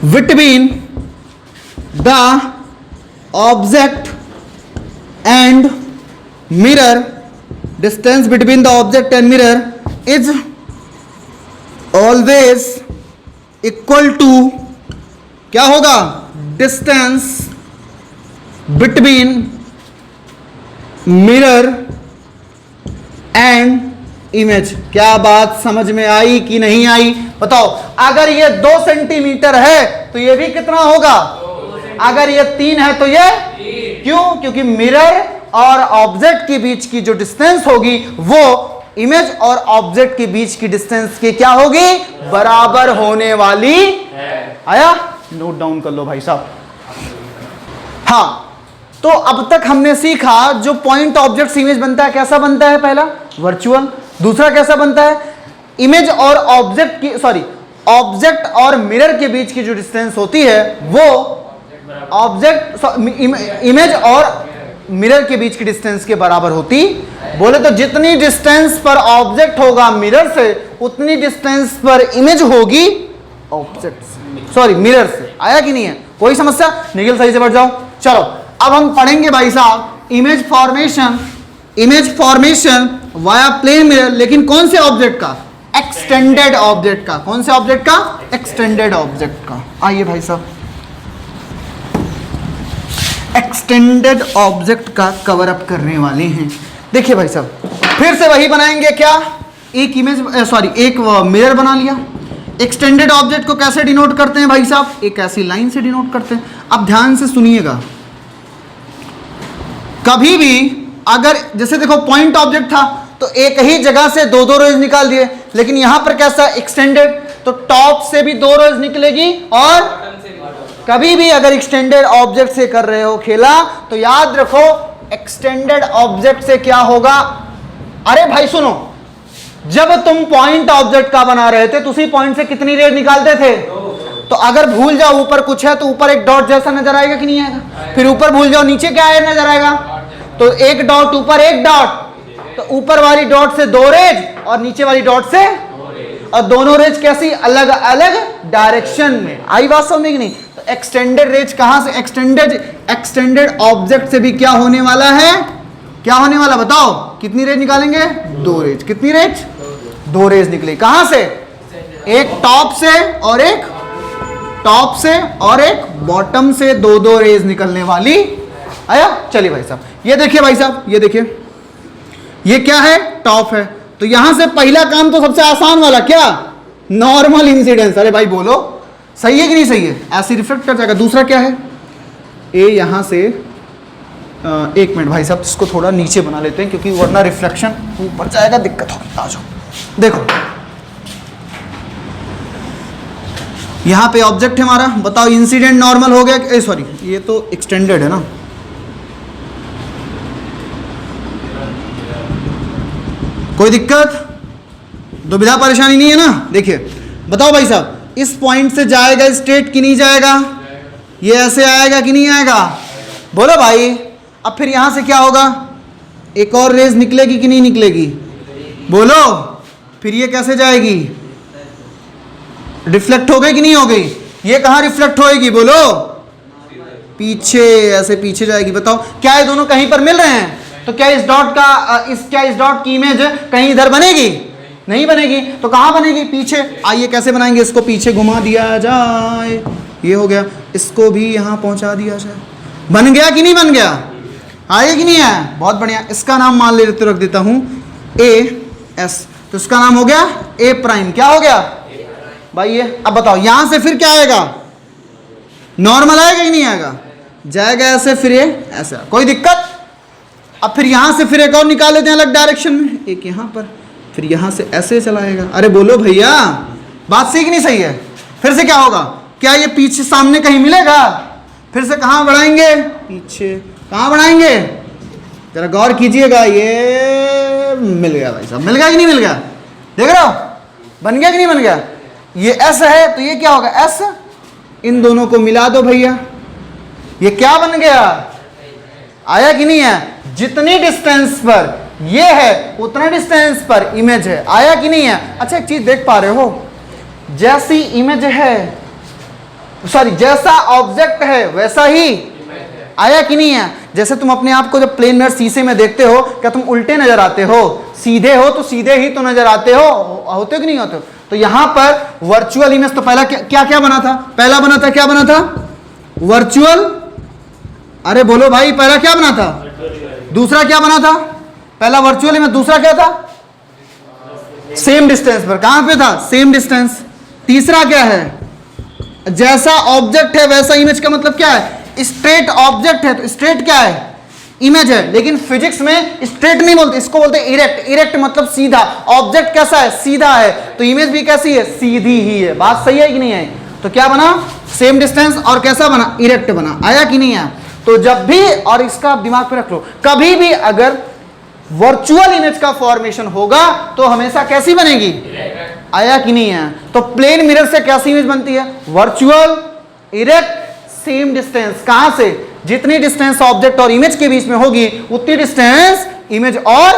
between the object and mirror, distance between the object and mirror is always equal to, क्या होगा, distance between mirror and image. क्या बात समझ में आई कि नहीं आई, बताओ। अगर ये 2 सेंटीमीटर है तो ये भी कितना होगा, अगर ये 3 है तो ये, क्यों, क्योंकि मिरर और ऑब्जेक्ट के बीच की जो डिस्टेंस होगी वो इमेज और ऑब्जेक्ट के बीच की डिस्टेंस की क्या होगी, बराबर होने वाली है। आया, नोट डाउन कर लो भाई साहब। हाँ, तो अब तक हमने सीखा जो पॉइंट ऑब्जेक्ट इमेज बनता है कैसा बनता है, पहला वर्चुअल, दूसरा कैसा बनता है, इमेज और ऑब्जेक्ट की, सॉरी ऑब्जेक्ट और मिरर के बीच की जो डिस्टेंस होती है वो ऑब्जेक्ट इमेज और मिरर के बीच की डिस्टेंस के बराबर होती। बोले तो जितनी डिस्टेंस पर ऑब्जेक्ट होगा मिरर से उतनी डिस्टेंस पर इमेज होगी ऑब्जेक्ट से, सॉरी मिरर से। आया कि नहीं है, कोई समस्या, निखिल सही से बैठ जाओ। चलो अब हम पढ़ेंगे भाई साहब image formation via plane mirror, लेकिन कौन से ऑब्जेक्ट का, एक्सटेंडेड ऑब्जेक्ट का। कौन से ऑब्जेक्ट का? एक्सटेंडेड ऑब्जेक्ट का। आइए भाई साहब, एक्सटेंडेड ऑब्जेक्ट का कवर अप करने वाले हैं। देखिए भाई साहब, फिर से वही बनाएंगे क्या, एक इमेज एक मिरर बना लिया। एक्सटेंडेड ऑब्जेक्ट को कैसे डिनोट करते हैं भाई साहब? एक ऐसी लाइन से डिनोट करते हैं। अब ध्यान से सुनिएगा, कभी भी अगर जैसे देखो पॉइंट ऑब्जेक्ट था तो एक ही जगह से दो दो रेज निकाल दिए, लेकिन यहां पर कैसा एक्सटेंडेड, तो टॉप से भी दो रेज निकलेगी और कभी भी अगर एक्सटेंडेड ऑब्जेक्ट से कर रहे हो खेला तो याद रखो एक्सटेंडेड ऑब्जेक्ट से क्या होगा। अरे भाई सुनो, जब तुम पॉइंट ऑब्जेक्ट का बना रहे थे तो उसी पॉइंट से कितनी रेज निकालते थे? तो अगर भूल जाओ ऊपर कुछ है तो ऊपर एक डॉट जैसा नजर आएगा कि नहीं आएगा? फिर ऊपर भूल जाओ नीचे क्या है नजर आएगा? तो एक डॉट ऊपर एक डॉट, तो ऊपर वाली डॉट से दो रेज और नीचे वाली डॉट से, और दोनों रेज कैसी? अलग अलग डायरेक्शन में। आई बात समझ में कि नहीं? तो एक्सटेंडेड रेज कहां से? एक्सटेंडेड ऑब्जेक्ट से भी क्या होने वाला है? क्या होने वाला बताओ? कितनी रेज निकालेंगे? दो रेज। कितनी रेज? दो रेज निकले। कहां से? एक टॉप से और एक टॉप से और एक बॉटम से, दो दो रेज निकलने वाली। आया? चलिए भाई साहब, ये देखिए भाई साहब, ये देखिए, ये क्या है? टॉप है। तो यहां से पहला काम तो सबसे आसान वाला क्या? Normal incidence. अरे भाई बोलो, सही है कि नहीं सही है? ऐसे रिफ्लेक्ट कर जाएगा। दूसरा क्या है? ए यहां से एक मिनट भाई साहब, इसको थोड़ा नीचे बना लेते हैं क्योंकि वरना रिफ्लेक्शन ऊपर जाएगा, दिक्कत होगी। आ जाओ, देखो यहां पे ऑब्जेक्ट है हमारा, बताओ इंसिडेंट नॉर्मल हो गया? सॉरी, ये तो एक्सटेंडेड है ना। कोई दिक्कत, दुविधा परेशानी नहीं है ना? देखिए बताओ भाई साहब, इस पॉइंट से जाएगा स्ट्रेट कि नहीं जाएगा? ये ऐसे आएगा कि नहीं आएगा? बोलो भाई। अब फिर यहां से क्या होगा? एक और रेज निकलेगी कि नहीं निकलेगी? बोलो। फिर ये कैसे जाएगी? रिफ्लेक्ट हो गई कि नहीं हो गई? ये कहां रिफ्लेक्ट होएगी? बोलो। पीछे, ऐसे पीछे जाएगी। बताओ क्या ये दोनों कहीं पर मिल रहे हैं? तो क्या इस डॉट का इस डॉट की इमेज कहीं इधर बनेगी? नहीं बनेगी। तो कहां बनेगी? पीछे। आइए कैसे बनाएंगे इसको? पीछे घुमा दिया जाए, ये हो गया। इसको भी यहां पहुंचा दिया जाए। बन गया कि नहीं बन गया? आए कि नहीं है? बहुत बढ़िया। इसका नाम मान लेते रख देता हूं ए एस, तो इसका नाम हो गया ए प्राइम। क्या हो गया भाई ये? अब बताओ यहां से फिर क्या आएगा? नॉर्मल आएगा कि नहीं आएगा? जाएगा ऐसे, फिर ये ऐसा। कोई दिक्कत? अब फिर यहां से फिर एक और निकाल लेते हैं अलग डायरेक्शन में, एक यहां पर, फिर यहां से ऐसे चलाएगा। अरे बोलो भैया, बात सही कि नहीं सही है? फिर से क्या होगा? क्या ये पीछे सामने कहीं मिलेगा? फिर से कहां बढ़ाएंगे? पीछे। कहां बढ़ाएंगे? जरा गौर कीजिएगा। ये मिल गया भाई साहब, मिल गया कि नहीं मिल गया? देख रहे हो बन गया कि नहीं बन गया? ये एस है तो ये क्या होगा? एस। इन दोनों को मिला दो भैया, ये क्या बन गया? आया कि नहीं है? जितनी डिस्टेंस पर ये है उतना डिस्टेंस पर इमेज है। आया कि नहीं है? अच्छा एक चीज देख पा रहे हो, जैसी इमेज है, सॉरी जैसा ऑब्जेक्ट है वैसा ही आया कि नहीं है? जैसे तुम अपने आप को जब प्लेन मिरर शीशे में देखते हो, क्या तुम उल्टे नजर आते हो? सीधे हो तो सीधे ही तो नजर आते हो, होते हो कि नहीं होते हो? तो यहां पर वर्चुअल इमेज तो पहला क्या क्या बना था? पहला बना था, क्या बना था? वर्चुअल। अरे बोलो भाई, पहला क्या बना था? दूसरा क्या बना था? पहला वर्चुअल इमेज, दूसरा क्या था? सेम डिस्टेंस पर। कहां पे था? Same distance. तीसरा क्या है? जैसा ऑब्जेक्ट है वैसा इमेज का मतलब क्या है? स्ट्रेट ऑब्जेक्ट है तो स्ट्रेट क्या है? इमेज है। लेकिन फिजिक्स में स्ट्रेट नहीं बोलते, इसको बोलते इरेक्ट। इरेक्ट मतलब सीधा। ऑब्जेक्ट कैसा है? सीधा है। तो इमेज भी कैसी है? सीधी ही है। बात सही है कि नहीं है? तो क्या बना? Same distance. और कैसा बना? इरेक्ट बना। आया कि नहीं आया? तो जब भी, और इसका आप दिमाग पे रख लो, कभी भी अगर वर्चुअल इमेज का फॉर्मेशन होगा तो हमेशा कैसी बनेगी? आया कि नहीं है? तो प्लेन मिरर से कैसी इमेज बनती है? Virtual, erect, same distance. कहां से? जितनी डिस्टेंस ऑब्जेक्ट और इमेज के बीच में होगी उतनी डिस्टेंस इमेज और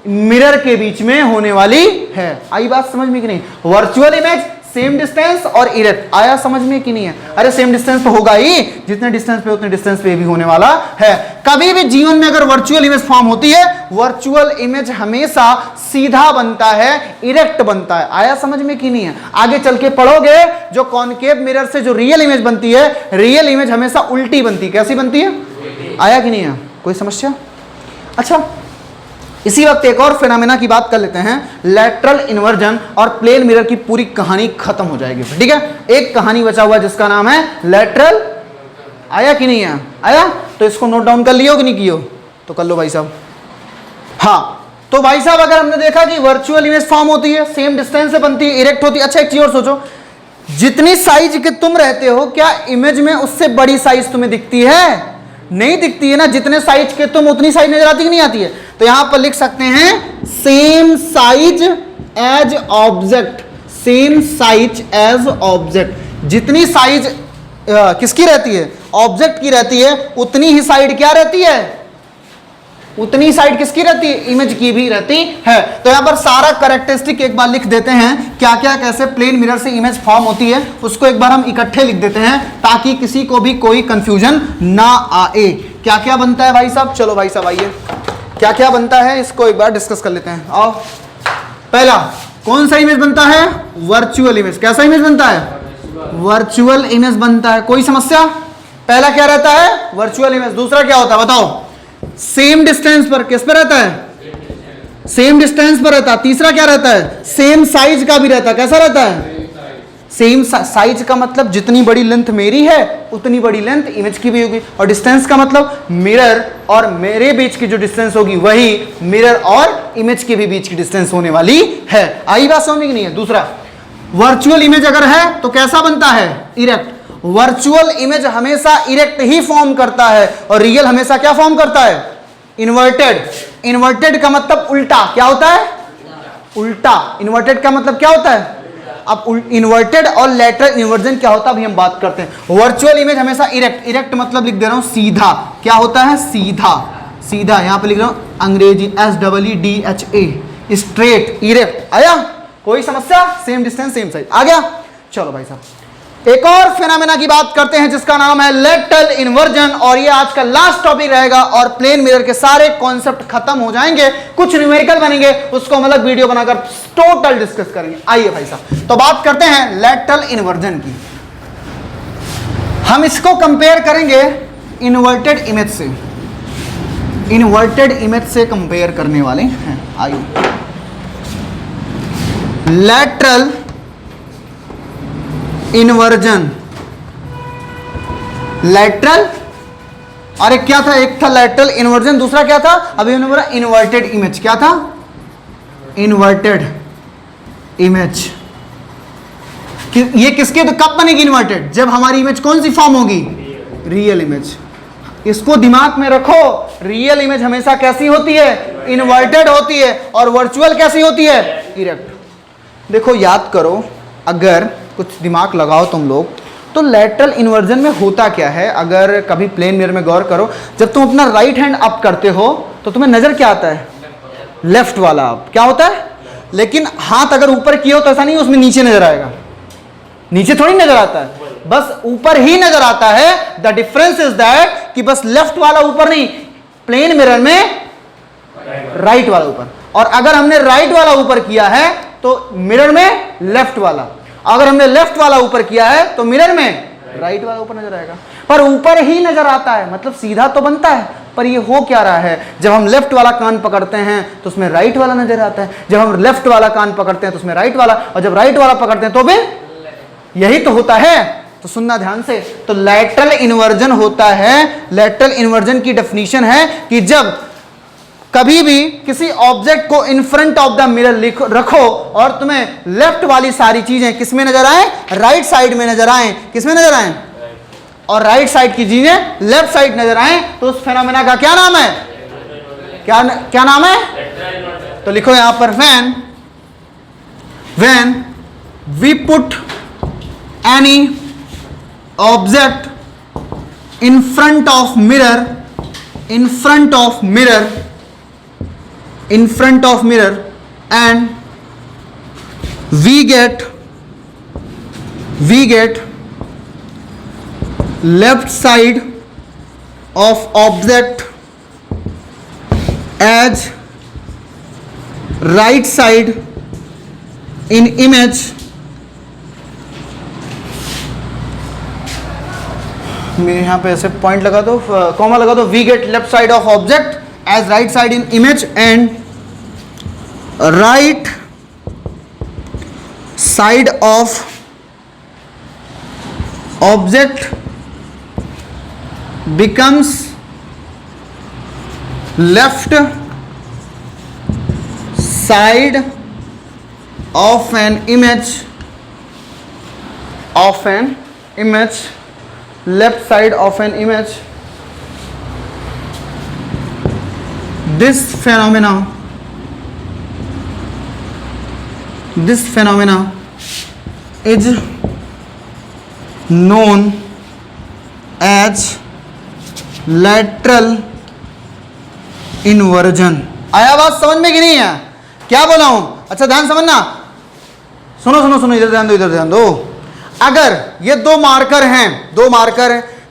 मिरर के बीच में होने वाली है। आई बात समझ में कि नहीं? वर्चुअल इमेज, सेम डिस्टेंस और इरेक्ट। आया समझ में कि नहीं है? अरे सेम डिस्टेंस तो होगा ही, जितने डिस्टेंस पे उतने डिस्टेंस पे भी होने वाला है। कभी भी जीवन में अगर वर्चुअल इमेज फॉर्म होती है, वर्चुअल इमेज हमेशा सीधा बनता है, इरेक्ट बनता है। आया समझ में कि नहीं है? आगे चल के पढ़ोगे, जो कॉनकेव मिरर से जो रियल इमेज बनती है, रियल इमेज हमेशा उल्टी बनती है। कैसी बनती है? आया कि नहीं है? कोई समस्या? अच्छा, इसी वक्त एक और फिनोमेना की बात कर लेते हैं, लैटरल इन्वर्जन, और प्लेन मिरर की पूरी कहानी खत्म हो जाएगी। ठीक है, एक कहानी बचा हुआ जिसका नाम है लैटरल। आया कि नहीं है? आया? तो इसको नोट डाउन कर लियो कि नहीं कियो? तो कर लो भाई साहब। हाँ, तो भाई साहब अगर हमने देखा कि वर्चुअल इमेज फॉर्म होती है, सेम डिस्टेंस से बनती है, इरेक्ट होती है। अच्छा, एक चीज और सोचो, जितनी साइज के तुम रहते हो, क्या इमेज में उससे बड़ी साइज तुम्हें दिखती है? नहीं दिखती है ना। जितने साइज के तुम, उतनी साइज नजर आती कि नहीं आती है? तो यहां पर लिख सकते हैं same size as object, same size as object. जितनी साइज किसकी रहती है? ऑब्जेक्ट की रहती है, उतनी ही साइड क्या रहती है? उतनी साइड किसकी रहती है? इमेज की भी रहती है। तो यहां पर सारा कैरेक्टरिस्टिक एक बार लिख देते हैं, क्या क्या कैसे प्लेन मिरर से इमेज फॉर्म होती है, उसको एक बार हम इकट्ठे लिख देते हैं ताकि किसी को भी कोई कंफ्यूजन ना आए। क्या क्या बनता है भाई साहब? चलो भाई साहब आइए, क्या क्या बनता है इसको एक बार डिस्कस कर लेते हैं। आओ, पहला कौन सा इमेज बनता है? Virtual image. कैसा इमेज बनता है? वर्चुअल इमेज बनता है। कोई समस्या? पहला क्या रहता है? Virtual image. दूसरा क्या होता है बताओ? सेम डिस्टेंस पर। किस पर रहता है? सेम डिस्टेंस पर रहता है। तीसरा क्या रहता है? सेम साइज का भी रहता है। कैसा रहता है? सेम साइज का मतलब जितनी बड़ी लेंथ मेरी है, उतनी बड़ी लेंथ इमेज की भी होगी। और डिस्टेंस का मतलब मिरर और मेरे बीच की जो डिस्टेंस होगी, वही मिरर और इमेज के भी बीच की डिस्टेंस होने वाली है। आई बात समझ में कि नहीं है? दूसरा, वर्चुअल इमेज अगर है तो कैसा बनता है? इरेक्ट। वर्चुअल इमेज हमेशा इरेक्ट ही फॉर्म करता है, और रियल हमेशा क्या फॉर्म करता है? इन्वर्टेड। इन्वर्टेड का मतलब उल्टा। क्या होता है? उल्टा। इन्वर्टेड का मतलब क्या होता है? अब इन्वर्टेड और लैटरल इन्वर्जन क्या होता है अभी हम बात करते हैं। वर्चुअल इमेज हमेशा इरेक्ट। इरेक्ट मतलब लिख दे रहा हूं सीधा। क्या होता है? सीधा। सीधा यहां पे लिख रहा हूं अंग्रेजी SEEDHA, स्ट्रेट, इरेक्ट। आया? कोई समस्या? Same distance same size. आ गया? चलो भाई साहब, एक और फिनोमेना की बात करते हैं जिसका नाम है लैटरल इन्वर्जन, और ये आज का लास्ट टॉपिक रहेगा, और प्लेन मिरर के सारे कॉन्सेप्ट खत्म हो जाएंगे, कुछ न्यूमेरिकल बनेंगे, उसको हम अलग वीडियो बनाकर टोटल डिस्कस करेंगे। आइए भाई साहब, तो बात करते हैं लैटरल इन्वर्जन की। हम इसको कंपेयर करेंगे इन्वर्टेड इमेज से। इन्वर्टेड इमेज से कंपेयर करने वाले हैं। आइए, लैटरल इन्वर्जन, लैटरल, और एक क्या था? एक था लैटरल इन्वर्जन, दूसरा क्या था? अभी हमने बोला इन्वर्टेड इमेज। क्या था? Inverted image. ये किसके? तो कब बनेगी इन्वर्टेड? जब हमारी इमेज कौन सी फॉर्म होगी? Real image. इसको दिमाग में रखो, रियल इमेज हमेशा कैसी होती है? इन्वर्टेड होती है। और वर्चुअल कैसी होती है? इरेक्ट। देखो, याद करो, अगर कुछ दिमाग लगाओ तुम लोग, तो लैटरल इन्वर्जन में होता क्या है? अगर कभी प्लेन मिरर में गौर करो, जब तुम अपना राइट हैंड अप करते हो तो तुम्हें नजर क्या आता है? लेफ्ट वाला अप। क्या होता है? लेकिन हाथ अगर ऊपर किया हो तो ऐसा नहीं उसमें नीचे नजर आएगा, नीचे थोड़ी नजर आता है, बस ऊपर ही नजर आता है। द डिफरेंस इज दैट कि बस लेफ्ट वाला ऊपर नहीं, प्लेन मिरर में राइट वाला ऊपर। और अगर हमने राइट वाला ऊपर किया है तो मिरर में लेफ्ट वाला, अगर हमने लेफ्ट वाला ऊपर किया है तो मिरर में राइट वाला ऊपर नजर आएगा। पर ऊपर ही नजर आता है, मतलब सीधा तो बनता है, पर ये हो क्या रहा है? जब हम लेफ्ट वाला कान पकड़ते हैं तो उसमें राइट वाला नजर आता है, जब हम लेफ्ट वाला कान पकड़ते हैं तो उसमें राइट वाला, और जब राइट वाला पकड़ते हैं तो भी यही तो होता है। तो सुनना ध्यान से, तो लैटरल इन्वर्जन होता है। लैटरल इन्वर्जन की डेफिनेशन है कि जब कभी भी किसी ऑब्जेक्ट को इन फ्रंट ऑफ द मिरर रखो और तुम्हें लेफ्ट वाली सारी चीजें किसमें नजर आए? राइट साइड में नजर आए। किसमें नजर आए? और राइट साइड की चीजें लेफ्ट साइड नजर आए, तो उस फेनोमेना का क्या नाम है? क्या नाम है? तो लिखो यहां पर, when we put any object in front of mirror, in front of mirror and we get we get left side of object as right side in image मैं यहाँ पे ऐसे पॉइंट लगा दो, कॉमा लगा दो, we get left side of object as right side in image and right side of object becomes left side of an image left side of an image. This phenomena is known as lateral inversion. आया बात समझ में कि नहीं है? क्या बोला हूं? अच्छा ध्यान समझना, सुनो सुनो सुनो, इधर ध्यान दो, इधर ध्यान दो। अगर ये दो मार्कर हैं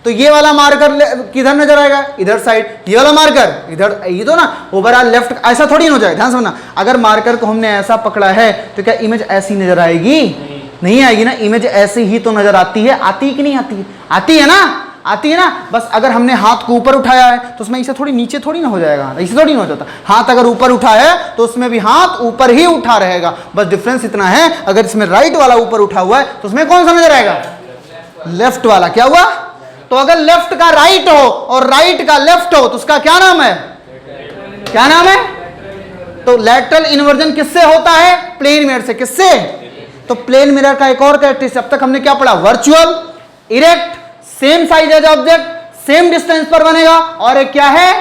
तो ये वाला मार्कर किधर नजर आएगा? इधर साइड। ये वाला मार्कर इधर, ये तो ना ओवरऑल लेफ्ट, ऐसा थोड़ी हो जाएगा। ध्यान समझना, अगर मार्कर को हमने ऐसा पकड़ा है तो क्या इमेज ऐसी नजर आएगी? नहीं आएगी ना। इमेज ऐसी ही तो नजर आती है। आती है कि नहीं आती है? आती है ना, आती है ना। बस अगर हमने हाथ को ऊपर उठाया है तो उसमें इसे थोड़ी नीचे थोड़ी ना हो जाएगा, इसे थोड़ी ना हो जाता। हाथ अगर ऊपर उठा है तो उसमें भी हाथ ऊपर ही उठा रहेगा। बस डिफरेंस इतना है, अगर इसमें राइट वाला ऊपर उठा हुआ है तो उसमें कौन सा नजर आएगा? लेफ्ट वाला। क्या हुआ? तो अगर लेफ्ट का राइट हो और राइट का लेफ्ट हो तो उसका क्या नाम है? क्या नाम है? तो लैटरल इन्वर्जन किससे होता है? प्लेन मिरर से। किससे? तो प्लेन मिरर का एक और कैरेक्टरिस्टिक, अब तक हमने क्या पढ़ा? Virtual, erect, same size as object, same distance पर बनेगा, और एक क्या है?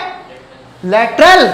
लैटरल।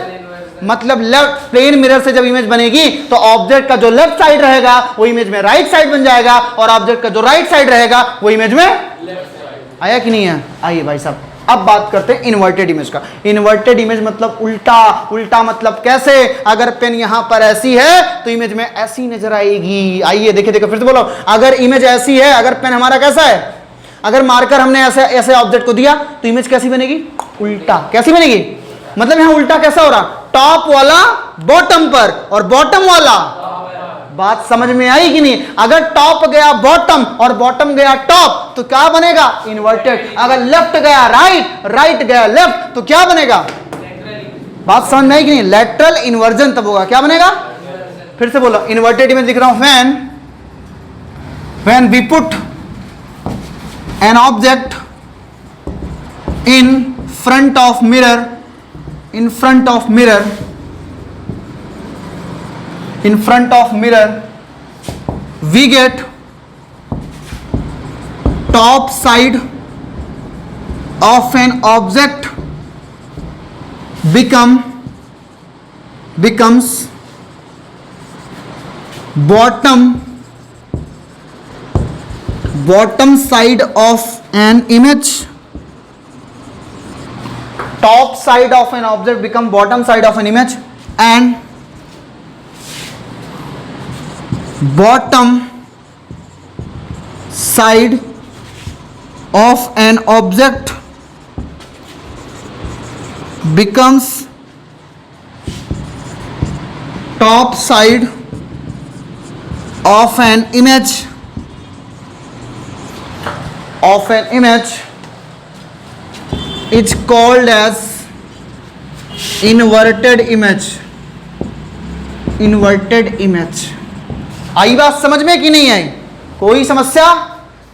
मतलब लेफ्ट प्लेन मिरर से जब इमेज बनेगी तो ऑब्जेक्ट का जो लेफ्ट साइड रहेगा वो इमेज में राइट साइड बन जाएगा, और ऑब्जेक्ट का जो राइट साइड रहेगा वो इमेज में लेफ्ट साइड। आया कि नहीं है? आइए भाई साहब, अब बात करते हैं इन्वर्टेड इमेज का। इन्वर्टेड इमेज मतलब उल्टा। उल्टा मतलब कैसे? अगर पेन यहां पर ऐसी है तो इमेज में ऐसी नजर आएगी। आइए देखिए देखिए, फिर से बोलो। अगर इमेज ऐसी है, अगर पेन हमारा कैसा है, अगर मार्कर हमने ऐसे ऐसे ऑब्जेक्ट को दिया तो इमेज कैसी बनेगी? उल्टा। कैसी बनेगी? मतलब यहां उल्टा कैसा हो रहा? टॉप वाला बॉटम पर और बॉटम वाला। बात समझ में आई कि नहीं? अगर टॉप गया बॉटम और बॉटम गया टॉप तो क्या बनेगा? इन्वर्टेड। अगर लेफ्ट गया राइट, राइट गया लेफ्ट तो क्या बनेगा? बात समझ में आई कि नहीं? लैटरल इन्वर्जन तब होगा। क्या बनेगा? फिर से बोलो, इन्वर्टेड इमेज लिख रहा हूं। When we put an object in front of mirror, in front of mirror we get top side of an object becomes bottom side of an image. Top side of an object become bottom side of an image, and bottom side of an object becomes top side of an image is called as inverted image. आई बात समझ में कि नहीं आई? कोई समस्या,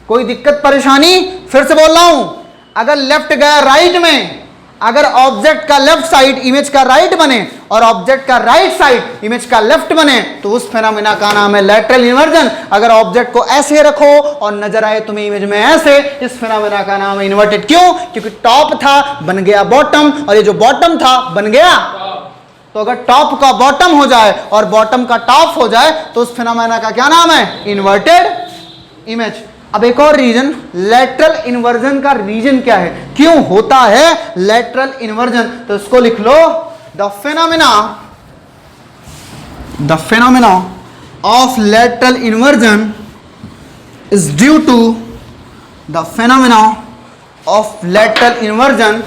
कोई दिक्कत परेशानी? फिर से बोल रहा हूं, अगर लेफ्ट गया राइट में, अगर ऑब्जेक्ट का लेफ्ट साइड इमेज का राइट बने और ऑब्जेक्ट का राइट साइड इमेज का लेफ्ट बने तो उस फेनोमेना का नाम है लैटरल इन्वर्जन। अगर ऑब्जेक्ट को ऐसे रखो और नजर आए तुम्हें इमेज में ऐसे, इस फेनोमेना का नाम है इन्वर्टेड। क्यों? क्योंकि टॉप था बन गया बॉटम, और ये जो बॉटम था बन गया। तो अगर टॉप का बॉटम हो जाए और बॉटम का टॉप हो जाए तो उस फेनोमेना का क्या नाम है? Inverted image. अब एक और रीजन, लैटरल इन्वर्जन का रीजन क्या है, क्यों होता है लैटरल इन्वर्जन? तो इसको लिख लो, the phenomena of lateral inversion is due to the phenomena of lateral inversion,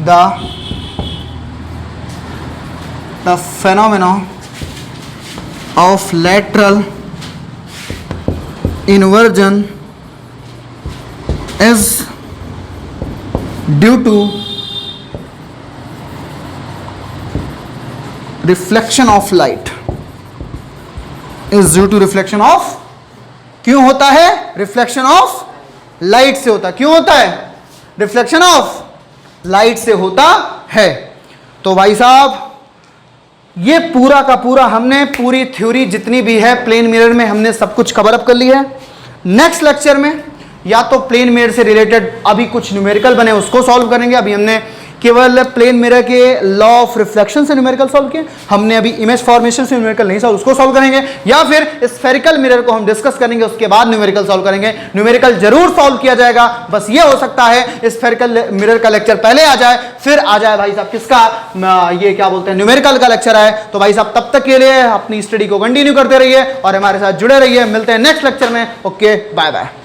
the phenomena of lateral inversion is due to reflection of light, is due to reflection of, क्यों होता है? रिफ्लेक्शन ऑफ लाइट से होता है। क्यों होता है? रिफ्लेक्शन ऑफ लाइट से होता है। तो भाई साहब ये पूरा का पूरा हमने पूरी थ्योरी जितनी भी है प्लेन मिरर में हमने सब कुछ कवर अप कर लिया है। नेक्स्ट लेक्चर में या तो प्लेन मिरर से रिलेटेड अभी कुछ न्यूमेरिकल बने उसको सॉल्व करेंगे। अभी हमने केवल प्लेन मिरर के लॉ ऑफ रिफ्लेक्शन से न्यूमेरिकल सॉल्व किए, हमने अभी इमेज फॉर्मेशन से न्यूमेरिकल नहीं सॉल्व, उसको सॉल्व करेंगे। या फिर स्फेरिकल मिरर को हम डिस्कस करेंगे, उसके बाद न्यूमेरिकल सॉल्व करेंगे। न्यूमेरिकल जरूर सॉल्व किया जाएगा, बस ये हो सकता है स्फेरिकल मिरर का लेक्चर पहले आ जाए, फिर आ जाए भाई साहब किसका, ये क्या बोलते हैं, न्यूमेरिकल का लेक्चर आए। तो भाई साहब तब तक के लिए अपनी स्टडी को कंटिन्यू करते रहिए और हमारे साथ जुड़े रहिए। मिलते हैं नेक्स्ट लेक्चर में। Okay, bye bye.